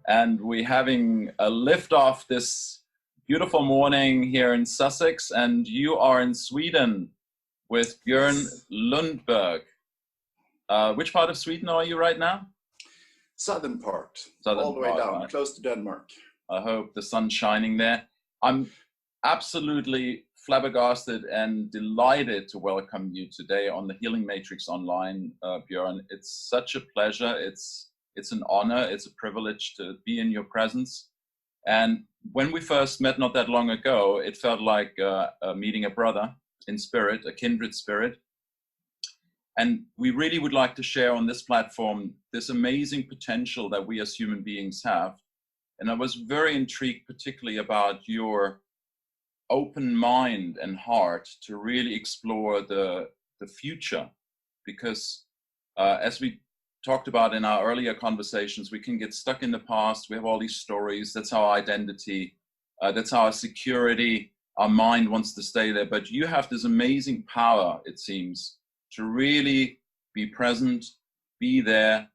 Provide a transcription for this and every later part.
and we're having a liftoff this beautiful morning here in Sussex, and you are in Sweden with Björn Lundberg. Which part of Sweden are you right now? Southern part, Southern all the way part, down, right? close to Denmark. I hope the sun's shining there. I'm absolutely flabbergasted and delighted to welcome you today on the Healing Matrix Online, Björn. It's such a pleasure. It's an honor. It's a privilege to be in your presence. And when we first met not that long ago, it felt like meeting a brother in spirit, a kindred spirit. And we really would like to share on this platform this amazing potential that we as human beings have. And I was very intrigued, particularly about your open mind and heart to really explore the future, because as we talked about in our earlier conversations, we can get stuck in the past. We have all these stories. That's our identity. That's our security. Our mind wants to stay there. But you have this amazing power, it seems, to really be present, be there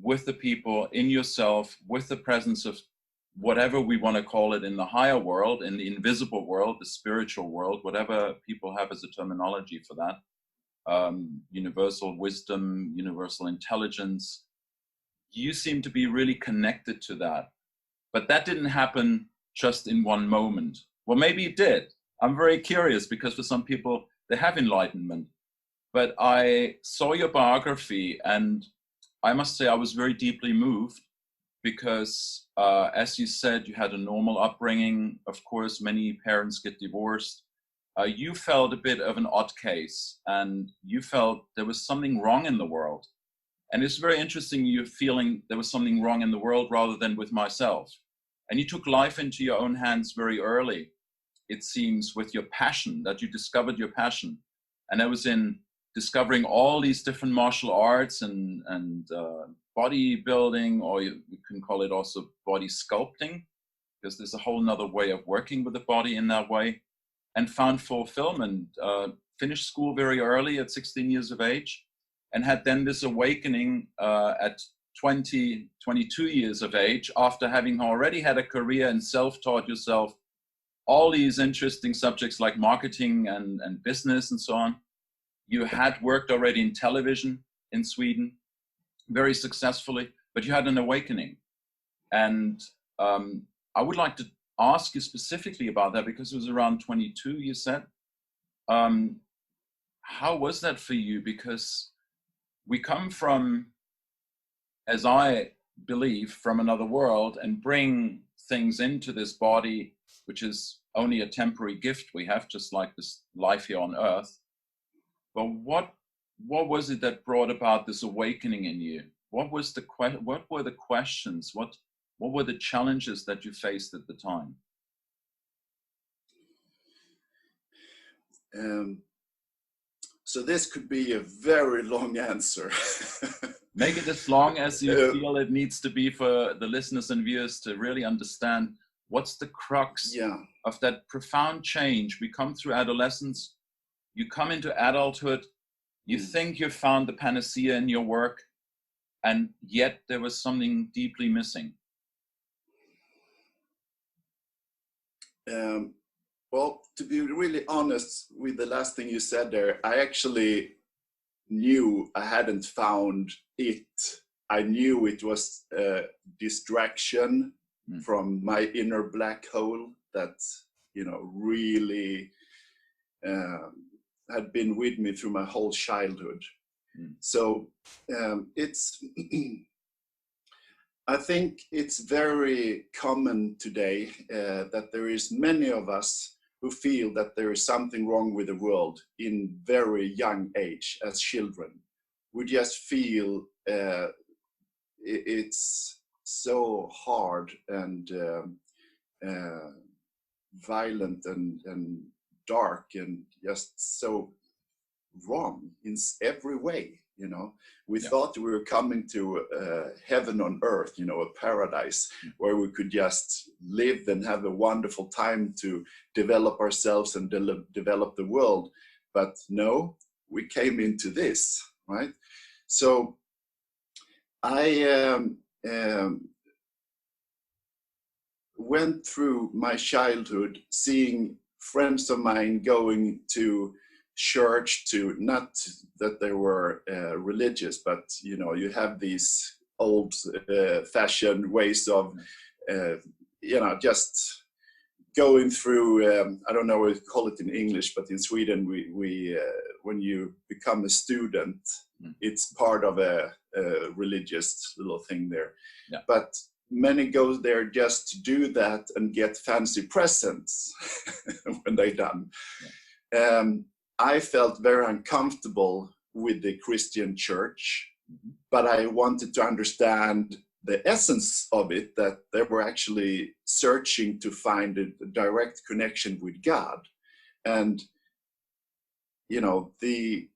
with the people, in yourself, with the presence of whatever we want to call it in the higher world, in the invisible world, the spiritual world, whatever people have as a terminology for that, universal wisdom, universal intelligence. You seem to be really connected to that. But that didn't happen just in one moment. Well, maybe it did. I'm very curious, because for some people, they have enlightenment. But I saw your biography, and I must say I was very deeply moved, because as you said, you had a normal upbringing. Of course, many parents get divorced. You felt a bit of an odd case, and you felt there was something wrong in the world. And it's very interesting, you're feeling there was something wrong in the world rather than with myself. And you took life into your own hands very early, it seems, with your passion, that you discovered your passion. And that was in discovering all these different martial arts and bodybuilding, or you can call it also body sculpting, because there's a whole nother way of working with the body in that way, and found fulfillment, finished school very early at 16 years of age, and had then this awakening at 22 years of age, after having already had a career and self-taught yourself all these interesting subjects like marketing and business and so on. You had worked already in television in Sweden very successfully, but you had an awakening. And I would like to ask you specifically about that, because it was around 22, you said. How was that for you? Because we come from, as I believe, from another world, and bring things into this body, which is only a temporary gift we have, just like this life here on earth. But what was it that brought about this awakening in you? What were the questions? What were the challenges that you faced at the time? So this could be a very long answer. Make it as long as you feel it needs to be, for the listeners and viewers to really understand what's the crux of that profound change. We come through adolescence, you come into adulthood, you think you've found the panacea in your work, and yet there was something deeply missing. Well, to be really honest with the last thing you said there, I actually knew I hadn't found it. I knew it was a distraction from my inner black hole that, really had been with me through my whole childhood. So it's, I think it's very common today that there is many of us who feel that there is something wrong with the world in very young age as children. We just feel it's so hard and violent and dark and just so wrong in every way. We thought we were coming to heaven on earth, a paradise where we could just live and have a wonderful time to develop ourselves and develop the world. But no, we came into this, right? So I went through my childhood seeing friends of mine going to church, to not that they were religious, but you know, you have these old fashioned ways of you know, just going through I don't know what you call it in English, but in Sweden we when you become a student, it's part of a religious little thing there. Yeah. But many go there just to do that and get fancy presents when they're done. Yeah. I felt very uncomfortable with the Christian church, but I wanted to understand the essence of it, that they were actually searching to find a direct connection with God. And, you know, the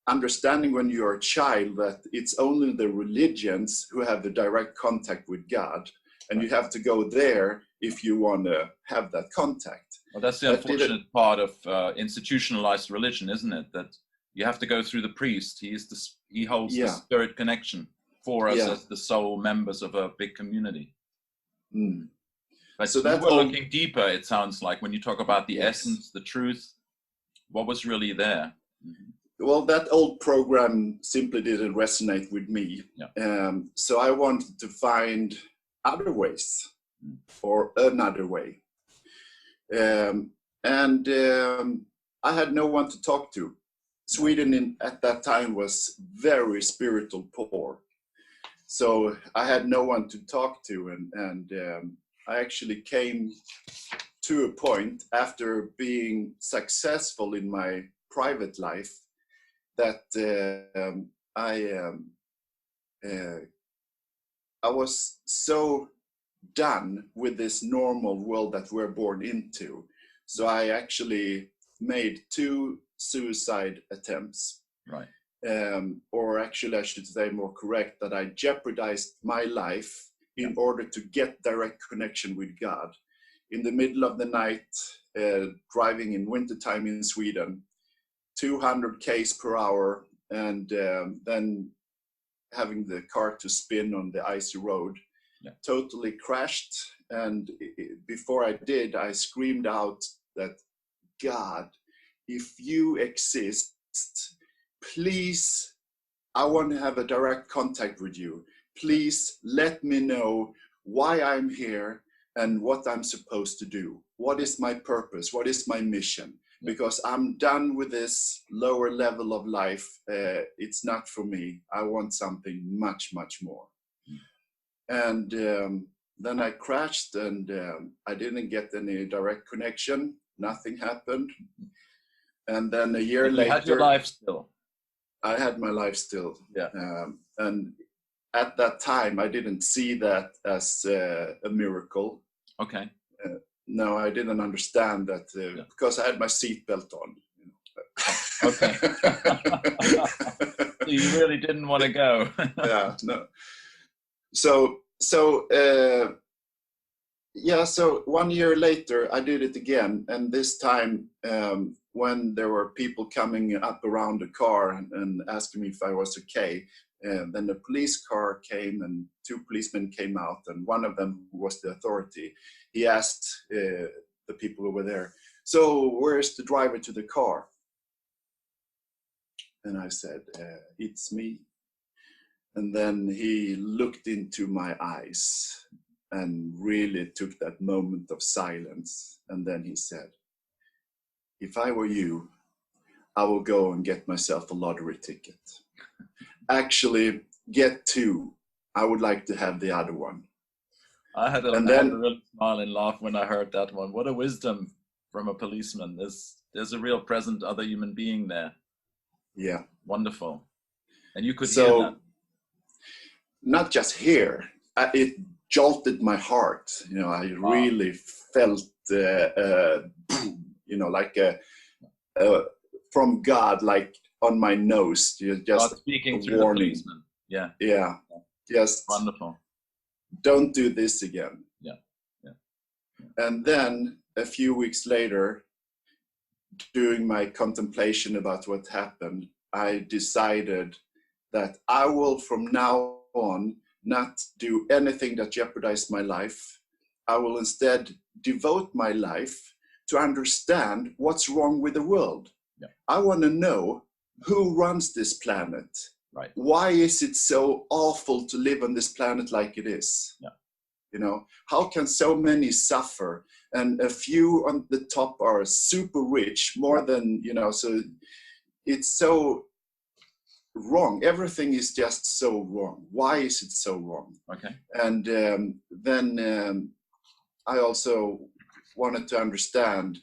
understanding when you're a child that it's only the religions who have the direct contact with God, and you have to go there if you want to have that contact. Well, that's the unfortunate part of institutionalized religion, isn't it? That you have to go through the priest. He holds the spirit connection for us as the sole members of a big community. Mm. But so that we're looking deeper, it sounds like, when you talk about the essence, the truth, what was really there? Well, that old program simply didn't resonate with me. Yeah. So I wanted to find other ways, or another way. I had no one to talk to. Sweden at that time was very spiritual poor. So I had no one to talk to, and I actually came to a point after being successful in my private life that I was so done with this normal world that we're born into. So I actually made 2 suicide attempts. Right. Or actually, I should say more correct, that I jeopardized my life in order to get direct connection with God. In the middle of the night, driving in wintertime in Sweden, 200 k's per hour, and then having the car to spin on the icy road. Totally crashed. And before I did, I screamed out that, God, if you exist, please, I want to have a direct contact with you. Please let me know why I'm here and what I'm supposed to do. What is my purpose? What is my mission? Because I'm done with this lower level of life. It's not for me. I want something much, much more. And then I crashed, and I didn't get any direct connection. Nothing happened. And then a year later, you had your life still. I had my life still. Yeah. And at that time, I didn't see that as a miracle. Okay. No, I didn't understand that because I had my seatbelt on. You know. Okay. So you really didn't want to go. Yeah, no. So 1 year later, I did it again, and this time when there were people coming up around the car and asking me if I was okay, then the police car came and 2 policemen came out, and one of them, who was the authority, he asked the people who were there, "So where's the driver to the car?" And I said, "It's me." And then he looked into my eyes and really took that moment of silence. And then he said, "If I were you, I will go and get myself a lottery ticket. Actually, get 2. I would like to have the other one." I had a real smile and laugh when I heard that one. What a wisdom from a policeman. There's a real present other human being there. Yeah. Wonderful. And you could hear that. Not just here, it jolted my heart. You know, I really felt, you know, like from God, like on my nose, just God speaking through the policeman. Yeah. Yeah. Just wonderful. Don't do this again. Yeah. And then a few weeks later, during my contemplation about what happened, I decided that I will from now on not do anything that jeopardized my life. I will instead devote my life to understand what's wrong with the world. Yeah. I want to know who runs this planet. Right. Why is it so awful to live on this planet like it is? Yeah. You know, how can so many suffer and a few on the top are super rich, more than, you know, so it's so wrong. Everything is just so wrong. Why is it so wrong? Okay. And then I also wanted to understand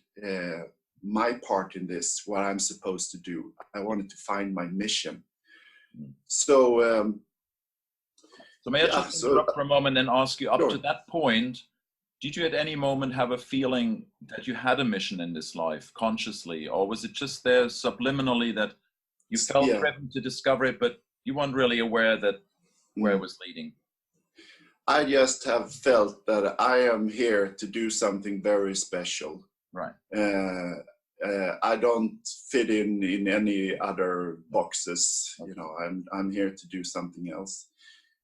my part in this, what I'm supposed to do. I wanted to find my mission. So may I just interrupt for a moment and ask you, up sure. to that point, did you at any moment have a feeling that you had a mission in this life consciously, or was it just there subliminally that you felt driven to discover it, but you weren't really aware that where it was leading? I just have felt that I am here to do something very special. Right. I don't fit in any other boxes. Okay. You know, I'm here to do something else.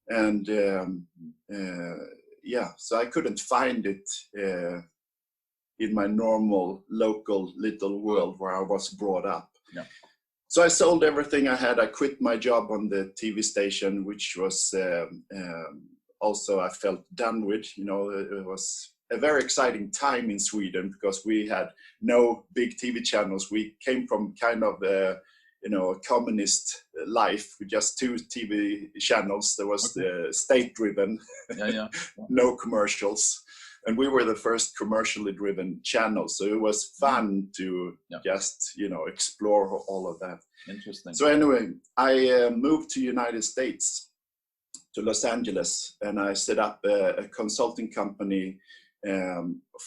And so I couldn't find it in my normal local little world where I was brought up. Yeah. So I sold everything I had. I quit my job on the TV station, which was also I felt done with. You know, it was a very exciting time in Sweden because we had no big TV channels. We came from kind of a communist life with just 2 TV channels. There was the state-driven, no commercials. And we were the first commercially driven channel. So it was fun to just, explore all of that. Interesting. So anyway, I moved to United States, to Los Angeles, and I set up a consulting company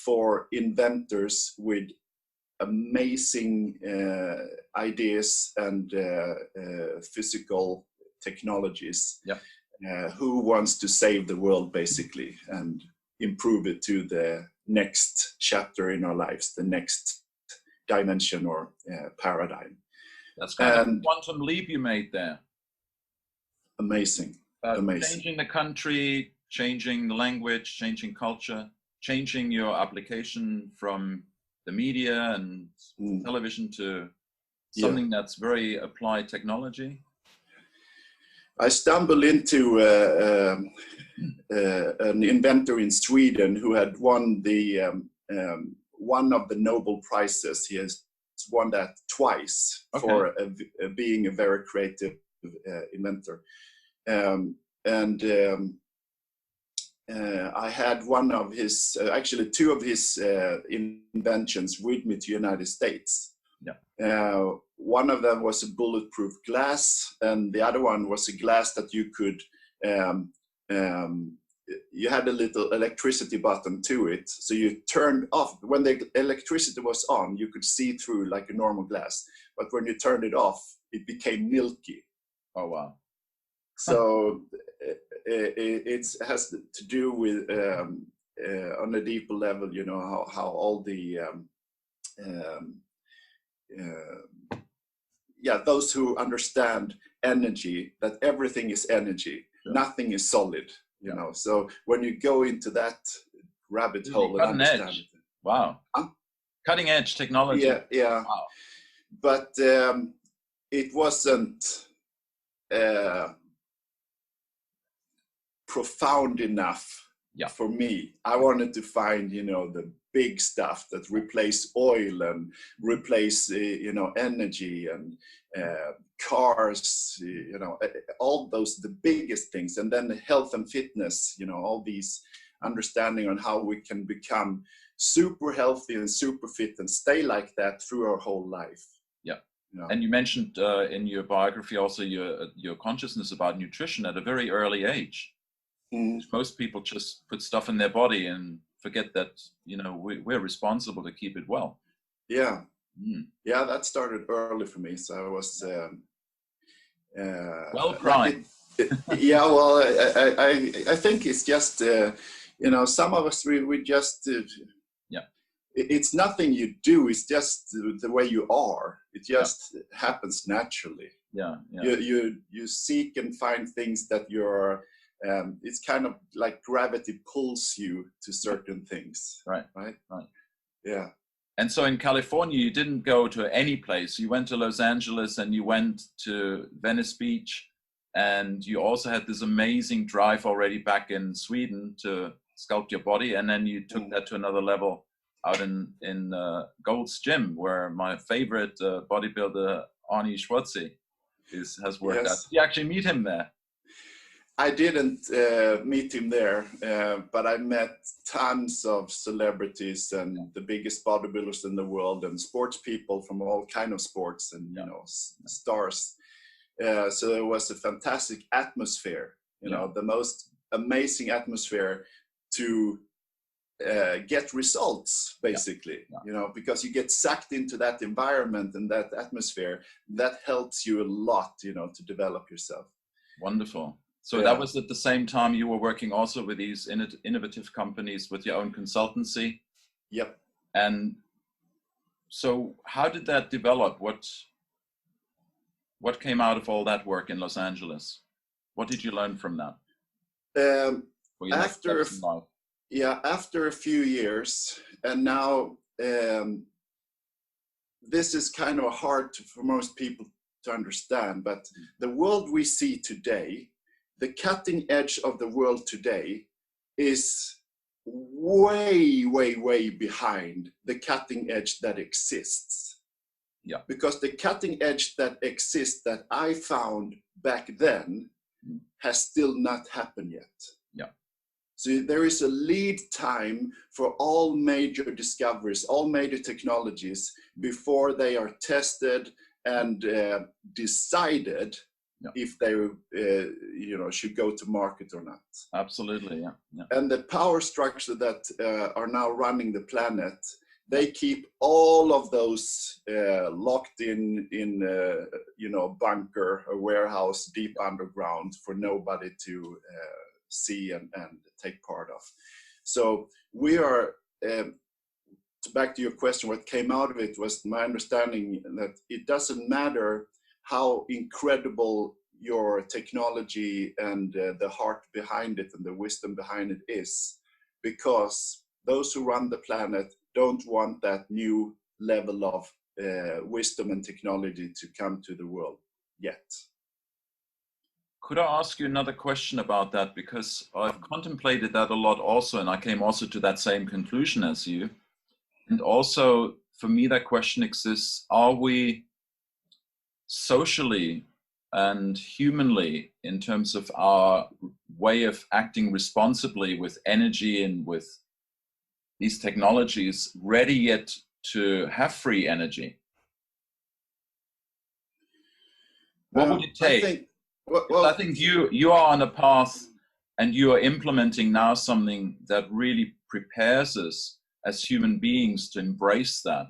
for inventors with amazing ideas and physical technologies. Who wants to save the world, basically, and improve it to the next chapter in our lives, the next dimension or paradigm. That's kind of a quantum leap you made there. Amazing. Amazing. Changing the country, changing the language, changing culture, changing your application from the media and television to something that's very applied technology. I stumbled into an inventor in Sweden who had won the one of the Nobel Prizes. He has won that twice for being a very creative inventor. I had one of his, actually 2 of his inventions with me to United States. One of them was a bulletproof glass, and the other one was a glass that you could, you had a little electricity button to it. So you turned off, when the electricity was on, you could see through like a normal glass. But when you turned it off, it became milky. Oh, wow. So it has to do with, on a deeper level, how all the, those who understand energy, that everything is energy, nothing is solid, you know. So when you go into that rabbit hole and understand it. Wow. Cutting edge technology. Yeah. Wow. But it wasn't profound enough for me. I wanted to find, the big stuff that replace oil and replace, energy and cars, all those, the biggest things. And then the health and fitness, all these understanding on how we can become super healthy and super fit and stay like that through our whole life. And you mentioned in your biography also your consciousness about nutrition at a very early age. Most people just put stuff in their body and forget that, we're responsible to keep it well. Yeah, that started early for me. So I was well primed. Well, I think it's just, some of us, we just, it's nothing you do, it's just the way you are. It just happens naturally. You seek and find things that you're It's kind of like gravity pulls you to certain things. Right. Right. Right. Yeah. And so in California, you didn't go to any place. You went to Los Angeles and you went to Venice Beach, and you also had this amazing drive already back in Sweden to sculpt your body. And then you took that to another level out in Gold's Gym, where my favorite bodybuilder, Arnie Schwartzy, has worked out. Yes. Did you actually meet him there? I didn't meet him there, but I met tons of celebrities and the biggest bodybuilders in the world, and sports people from all kind of sports, and you know, stars. So there was a fantastic atmosphere, you know, the most amazing atmosphere to get results, basically. You know, because you get sucked into that environment and that atmosphere. That helps you a lot, you know, to develop yourself. Wonderful. So that was at the same time you were working also with these innovative companies with your own consultancy. Yep. And so how did that develop? What came out of all that work in Los Angeles? What did you learn from that? After a few years, and now this is kind of hard for most people to understand, but the world we see today, the cutting edge of the world today, is way, way, way behind the cutting edge that exists. Yeah. Because the cutting edge that exists that I found back then has still not happened yet. Yeah. So there is a lead time for all major discoveries, all major technologies, before they are tested and decided if they you know, should go to market or not. Absolutely, yeah. And the power structure that are now running the planet, they keep all of those locked in you know, bunker, a warehouse deep underground for nobody to see and take part of. So we are, back to your question, what came out of it was my understanding that it doesn't matter how incredible your technology and the heart behind it and the wisdom behind it is, because those who run the planet don't want that new level of wisdom and technology to come to the world yet. Could I ask you another question about that? Because I've contemplated that a lot also, and I came also to that same conclusion as you. And also, for me, that question exists: are we socially and humanly, in terms of our way of acting responsibly with energy and with these technologies, ready yet to have free energy? What would it take? I think you are on a path, and you are implementing now something that really prepares us as human beings to embrace that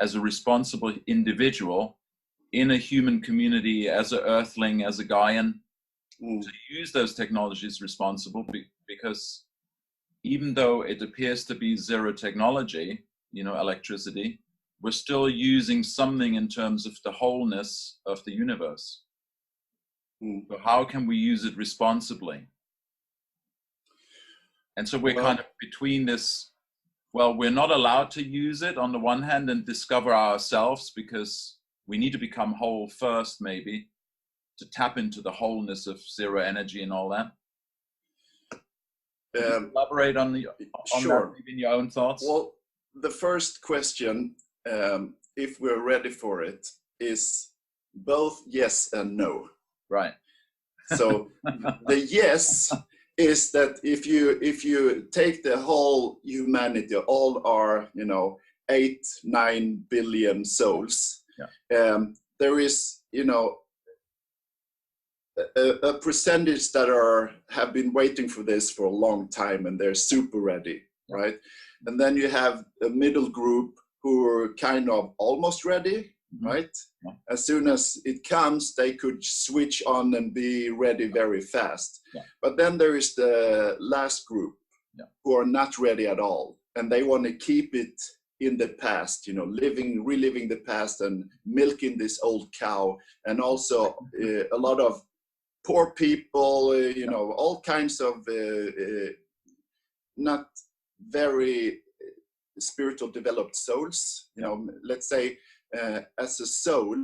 as a responsible individual in a human community, as an earthling, as a Gaian, to use those technologies responsible, because even though it appears to be zero technology, you know, electricity, we're still using something in terms of the wholeness of the universe. So how can we use it responsibly? And so we're kind of between this, well, we're not allowed to use it on the one hand and discover ourselves, because we need to become whole first, maybe, to tap into the wholeness of zero energy and all that. Elaborate on sure. that, maybe in your own thoughts. Well, the first question, if we're ready for it, is both yes and no. Right. So the yes is that if you take the whole humanity, all our, you know, 8-9 billion souls, there is, you know, a percentage that have been waiting for this for a long time, and they're super ready, right? And then you have a middle group who are kind of almost ready, right? As soon as it comes, they could switch on and be ready very fast. But then there is the last group who are not ready at all, and they want to keep it in the past, you know, reliving the past and milking this old cow, and also a lot of poor people, you know, all kinds of not very spiritual developed souls. You know, let's say as a soul,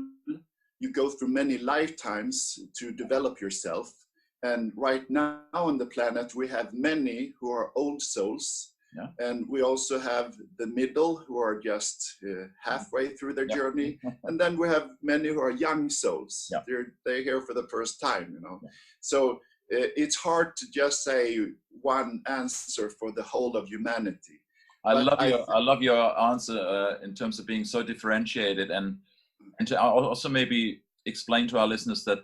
you go through many lifetimes to develop yourself. And right now on the planet, we have many who are old souls. And we also have the middle who are just halfway through their journey. And then we have many who are young souls. They're here for the first time, you know. So it's hard to just say one answer for the whole of humanity. I love your answer in terms of being so differentiated, and to also maybe explain to our listeners that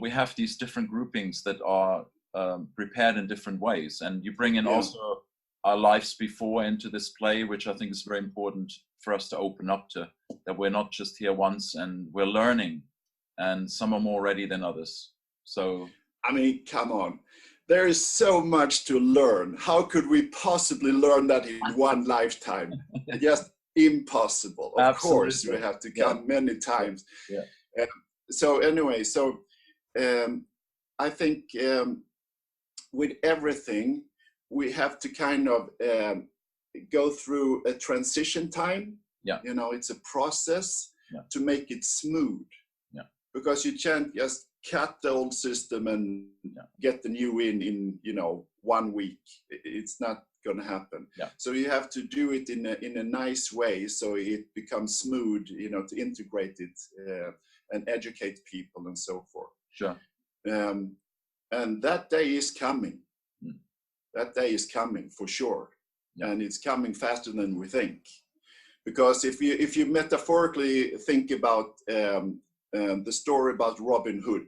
we have these different groupings that are prepared in different ways, and you bring in also our lives before into this play, which I think is very important for us to open up to, that we're not just here once and we're learning, and some are more ready than others. So I mean, come on. There is so much to learn. How could we possibly learn that in one lifetime? Just impossible. Of course, we have to come many times. So anyway, I think with everything, we have to kind of go through a transition time. You know, it's a process to make it smooth. Because you can't just cut the old system and get the new in you know 1 week. It's not going to happen. So you have to do it in a nice way so it becomes smooth, you know, to integrate it and educate people and so forth. And that day is coming. That day is coming for sure. And it's coming faster than we think. Because if you metaphorically think about the story about Robin Hood.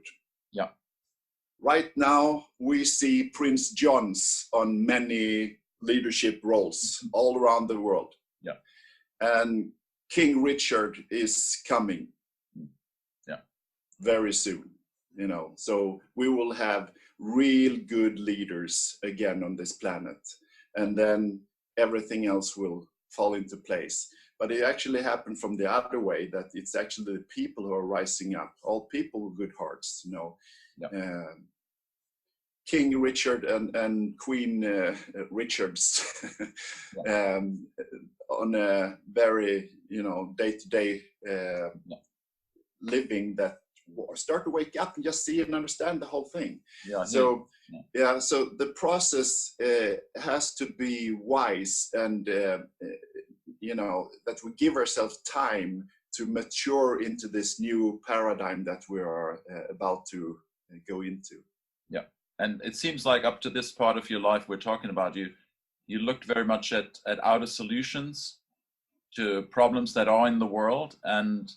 Right now, we see Prince Johns on many leadership roles all around the world. And King Richard is coming very soon, you know. So we will have real good leaders again on this planet. And then everything else will fall into place. But it actually happened from the other way, that it's actually the people who are rising up, all people with good hearts, you know. King Richard and Queen Richards on a very, you know, day-to-day living, that start to wake up and just see and understand the whole thing. So the process has to be wise, and you know, that we give ourselves time to mature into this new paradigm that we are about to go into. And it seems like up to this part of your life we're talking about, you looked very much at outer solutions to problems that are in the world, and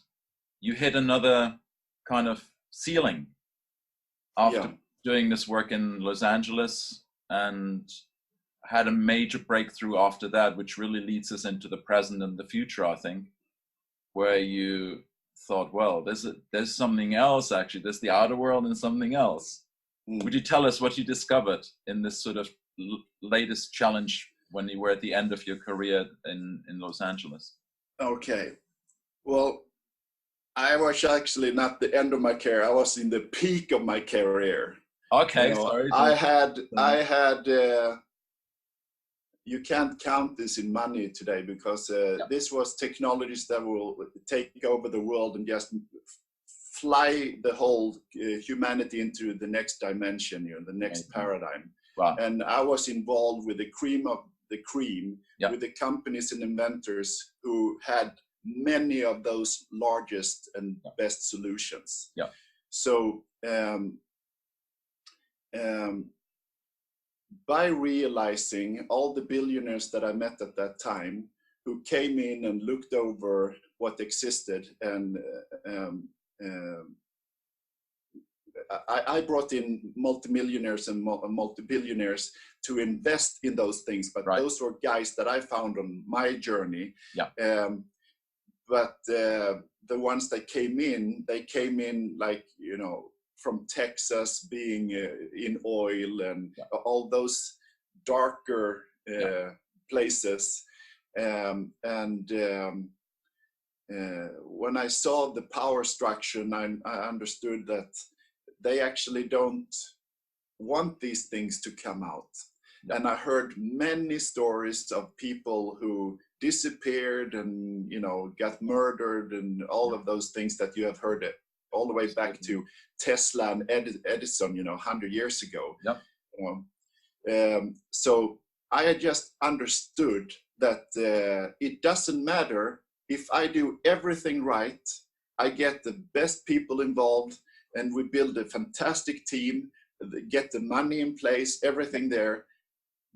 you hit another kind of ceiling after doing this work in Los Angeles, and had a major breakthrough after that, which really leads us into the present and the future, I think, where you thought, well, there's something else, actually. There's the outer world and something else. Would you tell us what you discovered in this sort of latest challenge when you were at the end of your career in Los Angeles? Okay. Well, I was actually not the end of my career. I was in the peak of my career. Okay, you know, sorry. I had you can't count this in money today, because this was technologies that will take over the world and just fly the whole humanity into the next dimension, you know, the next paradigm. And I was involved with the cream of the cream, with the companies and inventors who had many of those largest and best solutions. So by realizing all the billionaires that I met at that time, who came in and looked over what existed, and I brought in multimillionaires and multi-billionaires to invest in those things, but those were guys that I found on my journey. But the ones that came in, they came in like, you know, from Texas, being in oil and all those darker places. When I saw the power structure, I understood that they actually don't want these things to come out. Yeah. And I heard many stories of people who disappeared and, you know, got murdered and all of those things that you have heard it all the way back to Tesla and Edison, you know, 100 years ago. Yeah. So I had just understood that it doesn't matter if I do everything right, I get the best people involved, and we build a fantastic team, get the money in place, everything there.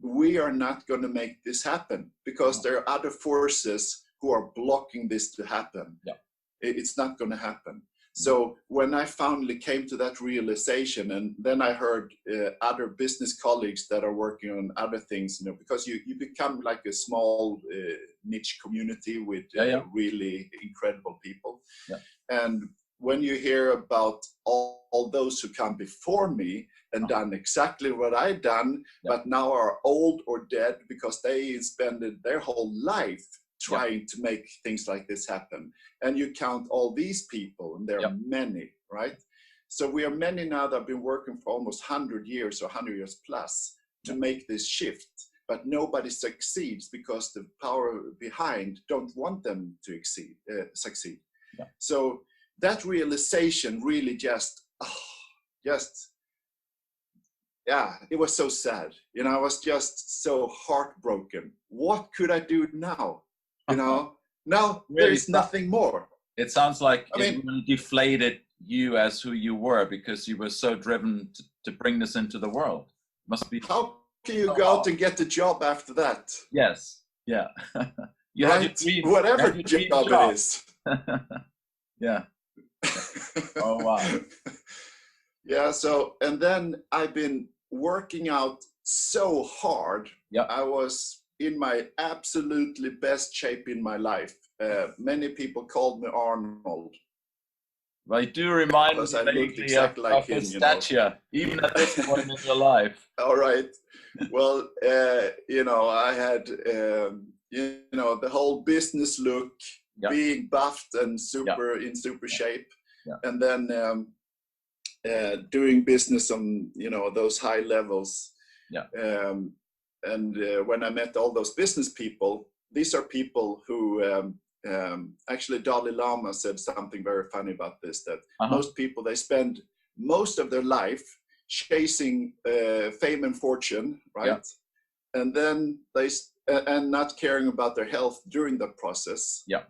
We are not going to make this happen because there are other forces who are blocking this to happen. Yeah. It's not going to happen. So when I finally came to that realization, and then I heard other business colleagues that are working on other things, you know, because you become like a small niche community with really incredible people. Yeah. And when you hear about all those who come before me and done exactly what I've done, but now are old or dead because they spent their whole life trying to make things like this happen. And you count all these people, and there are many, right? So we are many now that have been working for almost 100 years or 100 years plus to make this shift. But nobody succeeds because the power behind don't want them to succeed. Yeah. So that realization really it was so sad. You know, I was just so heartbroken. What could I do now? You know, now Really, there is nothing more. It sounds like I mean, it deflated you as who you were because you were so driven to bring this into the world. Must be. How can you go out and get the job after that? Yes. Yeah. You right? had your dream, whatever job it is. Yeah. Oh wow. Yeah. So, and then I've been working out so hard. Yeah. I was in my absolutely best shape in my life. Many people called me Arnold. Well, you do remind me looked exactly like him, his stature, even at this point in your life. All right. Well, you know, I had, you know, the whole business look, being buffed and in super shape. Yeah. And then doing business on, you know, those high levels. Yeah. And when I met all those business people, these are people who actually Dalai Lama said something very funny about this, that most people, they spend most of their life chasing fame and fortune, right? Yeah. And then and not caring about their health during the process. Yeah.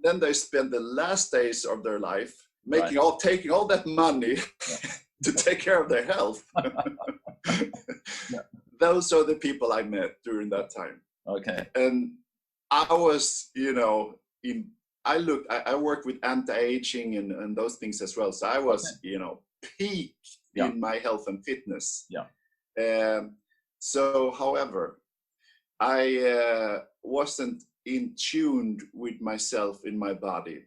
Then they spend the last days of their life taking all that money to take care of their health. Those are the people I met during that time. Okay. And I was, you know, I worked with anti-aging and those things as well. So I was, you know, peaked in my health and fitness. Yeah. So, however, I wasn't in tune with myself in my body.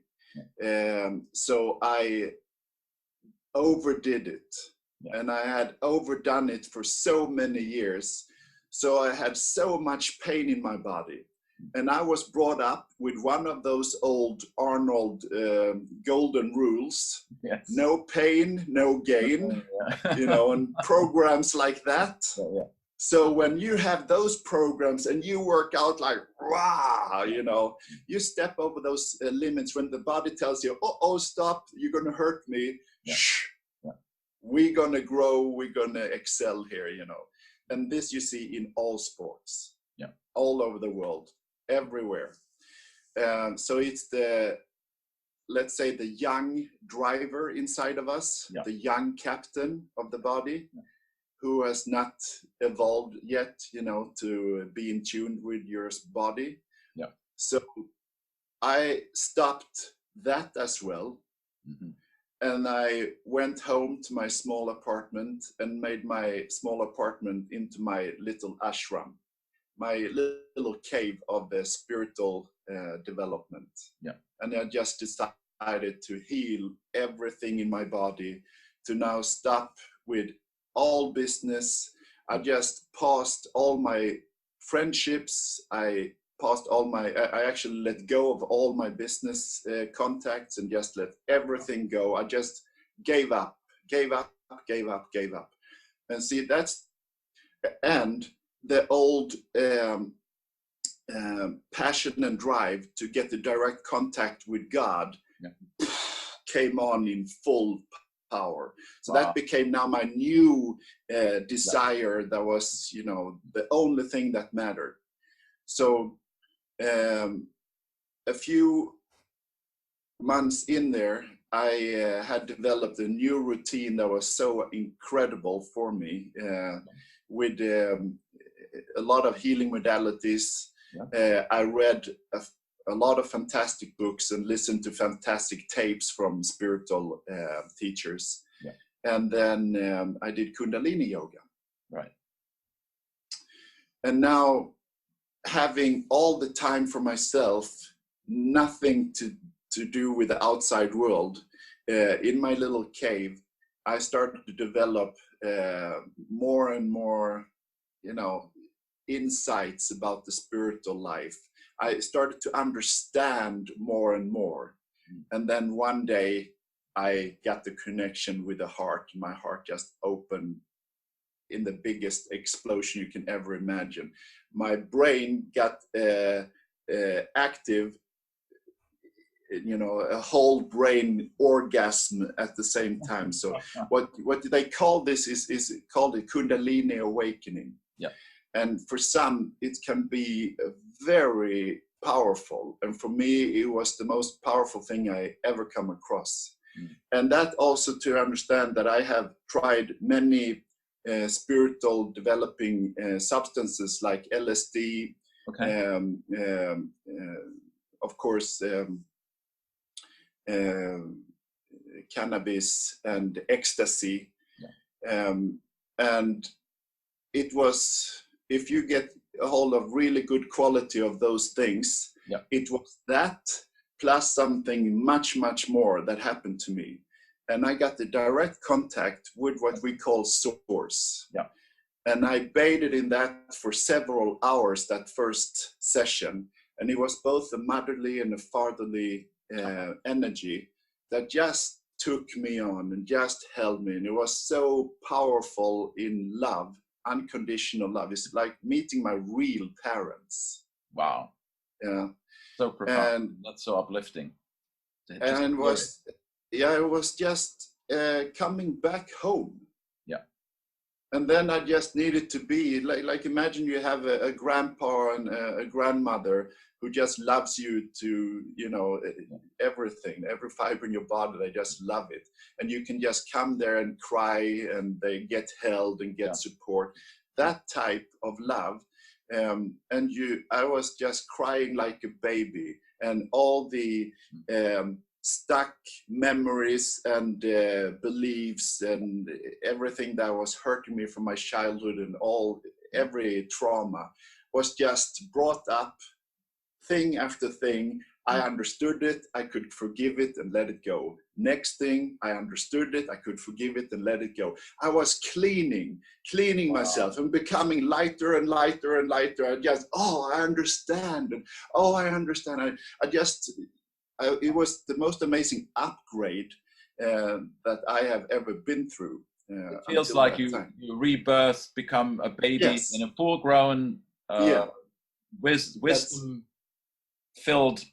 So I overdid it. And I had overdone it for so many years. So I had so much pain in my body. And I was brought up with one of those old Arnold golden rules. Yes. No pain, no gain, you know, and programs like that. So when you have those programs and you work out like, wow, you know, you step over those limits when the body tells you, oh, stop, you're going to hurt me. Shh. We're going to grow, we're going to excel here, you know. And this you see in all sports, all over the world, everywhere. So it's let's say the young driver inside of us, the young captain of the body, who has not evolved yet, you know, to be in tune with your body. Yeah. So I stopped that as well. Mm-hmm. And I went home to my small apartment and made my small apartment into my little ashram, my little cave of the spiritual development. Yeah. And I just decided to heal everything in my body, to now stop with all business. I just paused all my friendships. I actually let go of all my business contacts and just let everything go. I just gave up gave up. And see, and the old passion and drive to get the direct contact with God came on in full power. So that became now my new desire. That was, you know, the only thing that mattered. So a few months in there, I had developed a new routine that was so incredible for me, with a lot of healing modalities. I read a lot of fantastic books and listened to fantastic tapes from spiritual teachers. And then I did Kundalini yoga. Right. And now, having all the time for myself, nothing to do with the outside world, in my little cave, I started to develop more and more, you know, insights about the spiritual life. I started to understand more and more. And then one day I got the connection with the heart. My heart just opened in the biggest explosion you can ever imagine. My brain got active, you know, a whole brain orgasm at the same time. So what they call this is called a Kundalini awakening. Yeah. And for some, it can be very powerful. And for me, it was the most powerful thing I ever come across. And that also to understand that I have tried many spiritual developing substances like LSD, of course, cannabis and ecstasy. And it was, if you get a hold of really good quality of those things, it was that plus something much, much more that happened to me. And I got the direct contact with what we call source. And I bathed in that for several hours, that first session. And it was both a motherly and a fatherly energy that just took me on and just held me. And it was so powerful in love, unconditional love. It's like meeting my real parents. Wow. Yeah. So profound. And that's so uplifting. And it was just coming back home. And then I just needed to be like imagine you have a grandpa and a grandmother who just loves you to, you know, everything, every fiber in your body, they just love it. And you can just come there and cry and they get held and get support. That type of love. I was just crying like a baby, and all the stuck memories and beliefs and everything that was hurting me from my childhood and every trauma was just brought up, thing after thing. I understood it, I could forgive it and let it go. Next thing, I understood it, I could forgive it and let it go. I was cleaning myself and becoming lighter and lighter and lighter. I just, I understand. And I understand. It was the most amazing upgrade that I have ever been through. It feels like you rebirth, become a baby in a full-grown, wisdom-filled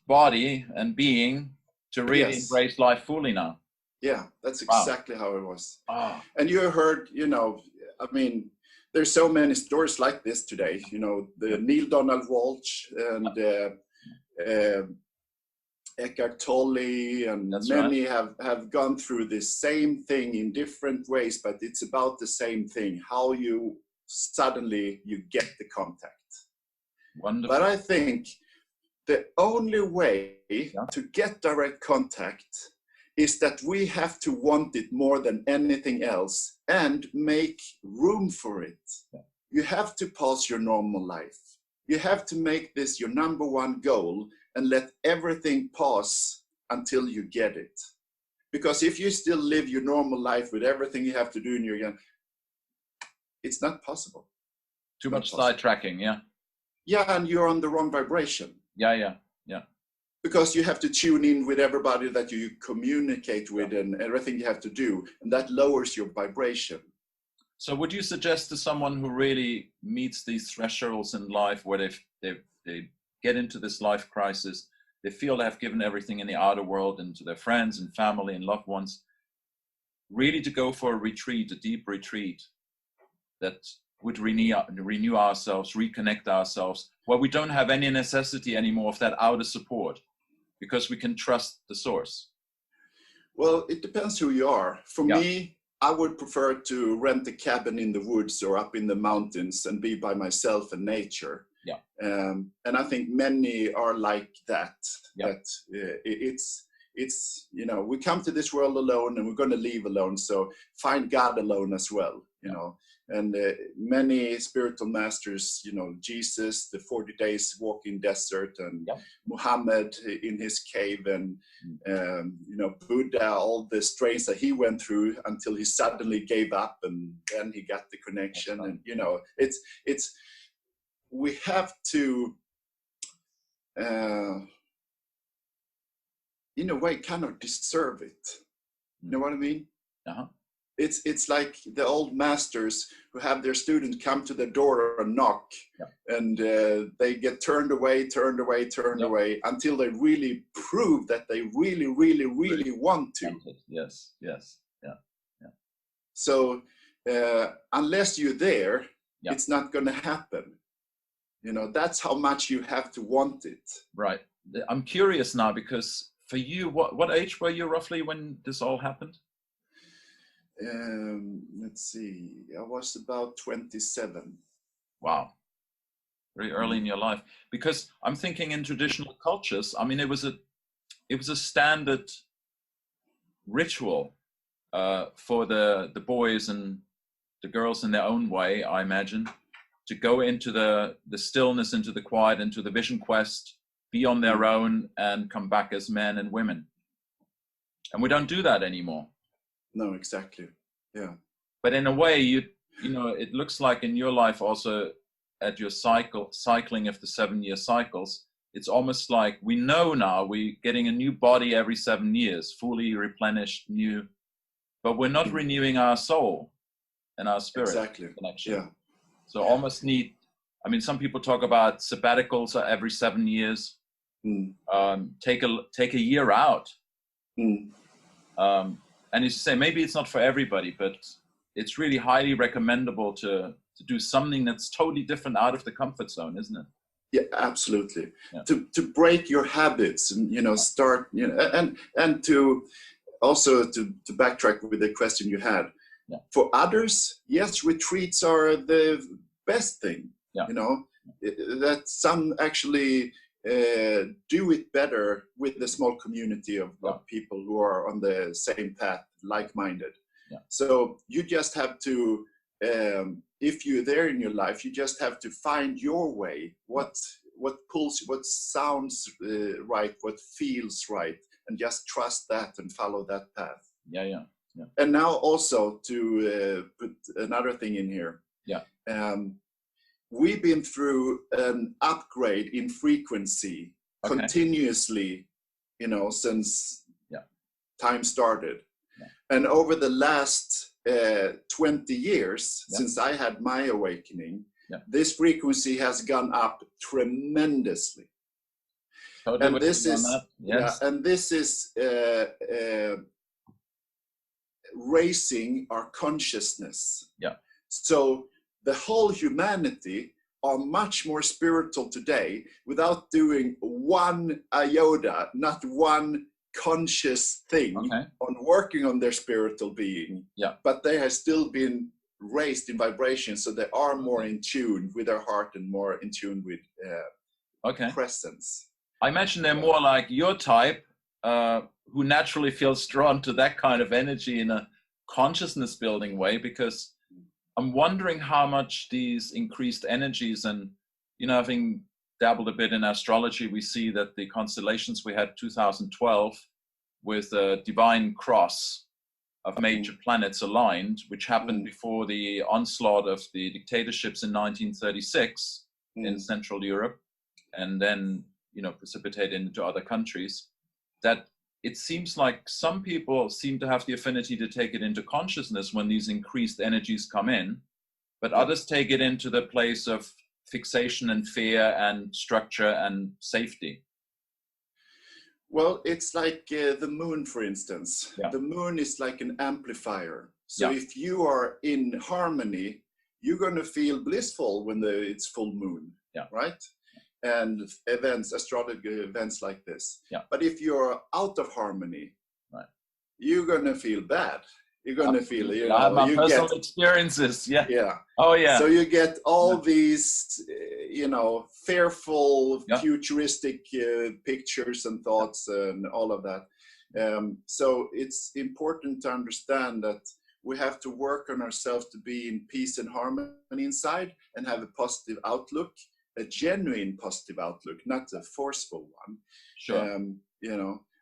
body and being to really embrace life fully now. Yeah, that's exactly how it was. And you heard, you know, I mean, there's so many stories like this today. You know, the Neil Donald Walsh and Eckhart Tolle and many have gone through the same thing in different ways, but it's about the same thing, how you suddenly you get the contact. Wonderful. But I think the only way to get direct contact is that we have to want it more than anything else and make room for it. You have to pause your normal life. You have to make this your number one goal and let everything pass until you get it. Because if you still live your normal life with everything you have to do in your life, it's not possible. Too much sidetracking, Yeah, and you're on the wrong vibration. Yeah. because you have to tune in with everybody that you communicate with and everything you have to do, and that lowers your vibration. So would you suggest to someone who really meets these thresholds in life where they get into this life crisis, they feel they have given everything in the outer world and to their friends and family and loved ones, really to go for a retreat, a deep retreat that would renew ourselves, reconnect ourselves, where we don't have any necessity anymore of that outer support because we can trust the source? Well, it depends who you are. For me, I would prefer to rent a cabin in the woods or up in the mountains and be by myself and nature. Yeah. And I think many are like that. Yeah. That it's you know, we come to this world alone and we're going to leave alone. So find God alone as well. You know. And many spiritual masters, you know, Jesus, the 40 days walking desert, and Muhammad in his cave, and you know, Buddha, all the strains that he went through until he suddenly gave up, and then he got the connection. And you know, it's we have to in a way kind of deserve it. You know what I mean? It's like the old masters who have their students come to the door and knock, and they get turned away until they really prove that they really want to. Yes. So unless you're there, it's not going to happen. You know, that's how much you have to want it. Right. I'm curious now, because for you, what age were you roughly when this all happened? Let's see, I was about 27. Wow, very early in your life. Because I'm thinking in traditional cultures, I mean, it was a standard ritual for the boys and the girls in their own way, I imagine, to go into the stillness, into the quiet, into the vision quest, be on their own and come back as men and women. And we don't do that anymore. No, exactly. Yeah. But in a way, you know, it looks like in your life also, at your cycling of the 7-year cycles, it's almost like we know now we're getting a new body every 7 years, fully replenished, new, but we're not renewing our soul and our spirit connection. Yeah. So almost need, I mean, some people talk about sabbaticals every 7 years. Take a year out. And as you say, maybe it's not for everybody, but it's really highly recommendable to do something that's totally different out of the comfort zone, isn't it? Yeah, absolutely. Yeah. To break your habits and, you know, start, you know, and to also to backtrack with the question you had. Yeah. For others, yes, retreats are the best thing. Yeah. You know, that some actually do it better with the small community of people who are on the same path, like-minded. Yeah. So you just have to, if you're there in your life, you just have to find your way, what pulls, what sounds right, what feels right, and just trust that and follow that path. Yeah. And now also to put another thing in here. Yeah. We've been through an upgrade in frequency continuously, you know, since time started. Yeah. And over the last 20 years, since I had my awakening, this frequency has gone up tremendously. Totally. And this is, and this is raising our consciousness. Yeah. So the whole humanity are much more spiritual today without doing one iota, not one conscious thing on working on their spiritual being. Yeah. But they have still been raised in vibration, so they are more in tune with their heart and more in tune with presence. I imagine they're more like your type, who naturally feels drawn to that kind of energy in a consciousness building way, because I'm wondering how much these increased energies, and, you know, having dabbled a bit in astrology, we see that the constellations we had 2012 with the divine cross of major planets aligned, which happened before the onslaught of the dictatorships in 1936 in Central Europe. And then, precipitate into other countries, that it seems like some people seem to have the affinity to take it into consciousness when these increased energies come in, but others take it into the place of fixation and fear and structure and safety. Well, it's like the moon, for instance. Yeah. The moon is like an amplifier. So Yeah. if you are in harmony, you're going to feel blissful when it's full moon, right? And astrology events like this. Yeah. But if you're out of harmony, right, you're going to feel bad. You're going to feel, I have my personal experiences. Yeah. Yeah. Oh, yeah. So you get all these, fearful, futuristic pictures and thoughts and all of that. So it's important to understand that we have to work on ourselves to be in peace and harmony inside and have a positive outlook, a genuine positive outlook, not a forceful one. Sure.